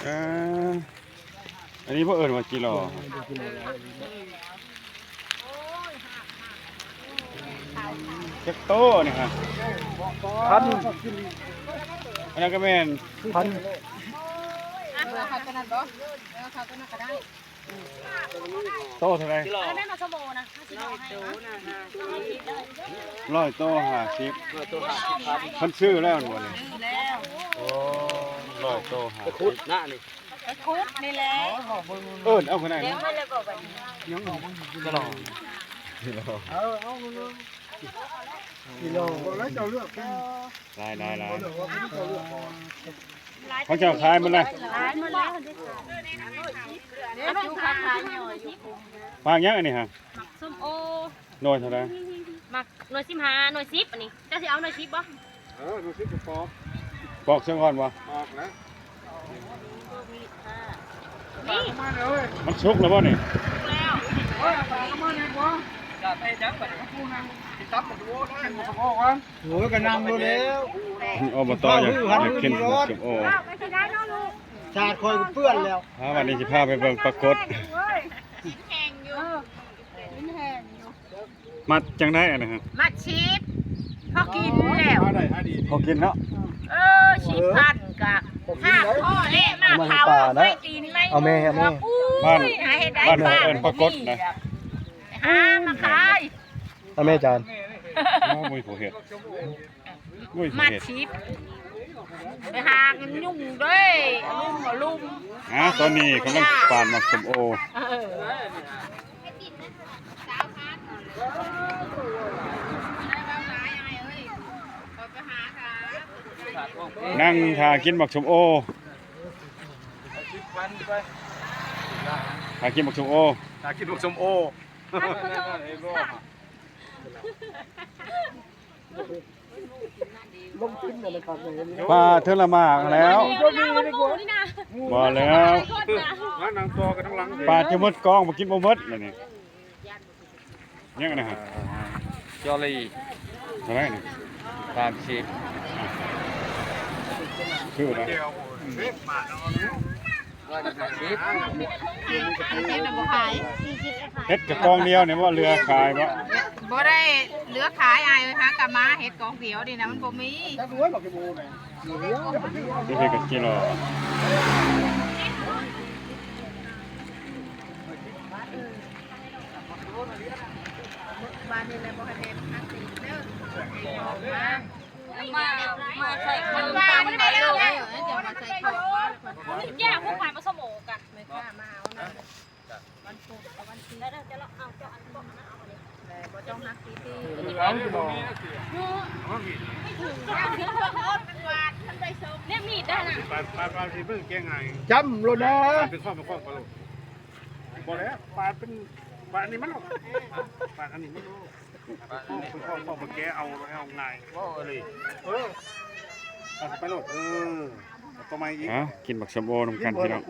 เอออันนี้พวกเอิญว่ากิโลจักโตนี่ฮะพันอันนั้นก็แม่นพันเขาก็นั่นบ่เขาก็นั่นก็ได้โตเท่าไหร่อันนั้นมาสมนะ100 โต50พันซื้อแล้วหมดเลยโอ้100 โต50คุดหน้านี่คุดนี่แหละเอิญเอาคนไหนยังไม่เลยบอกแบบยังตลอดกิโลแล้วเจ้าเลือกลายเขาจะขายมันเลยปางยังอันนี้ฮะส้มโอหน่อยเท่าไหร่มักหน่วย15หน่วย10อันนี้จะสิเอาหน่วย10บ่หน่วย10ปอกเชียงก่อนวะปอกนะนี่มันชุกแล้วบ่นี่แล้วโอ้ยก็นำรู้แล้ว อบตอยากกินส้มโอชาติคอยเปื้อนแล้ววันนี้สิพาไปเบิ่งปรากฏมัดจังได้อันนะฮะมาชิปพอกินแล้วพอกินเนาะชิปพันกะ5ข้อเละมาเผาไม่กินไม่เอาแม่บ้านบ้านเอิ้นปรากฏนะหามาขาย เอาแม่จานมุ้ยผู้เฮ็ดมาชิปไปหายุ่งด้วยลุมตอนนี้กำลังปานหมักส้มโอนั่งทากินหมักส้มโอทากินหมักส้มโอปลาเทอละมากแล้วบ่แล้วปลาจะมดกองบ่กินบ่มดแล้วนี่ยังนะฮะจอรี่เท่าไหร่นี่30คือนะเฮ็ดกระกองเดียวเนี่ยว่าเรือขายบ่ได้เหลือขายอายเลยฮะกะมาเฮ็ดกองเดียวดินะมันบ่มีนี่คือกิโลบ้านนี่แหละบ่ให้เฮ็ดนักสิเด้อมาใส่ของบ้านไม่ได้เลยเดี๋ยวมาใส่ของแยกพวกขายมาสมอกันไม่กล้ามาเอานะวันพุธกับวันที่แล้วจะเราเอาเจ้าอันบอกนะเอาเลยแต่บ่ต้องนักตีตีไม่ถึงเป็นวาดท่านได้ชมเนี่ยมีดได้น่ะปลาที่เพิ่งแก้ไงจำโลนะเป็นข้อปลาบ่แล้วปลาเป็นปลาอันนี้มันปลาอันนี้มันเป็นข้อมาแก้เอาง่ายว่าเลยไปโหลดตัวใหม่อีกกินบักชมโอนำกันพี่น้อง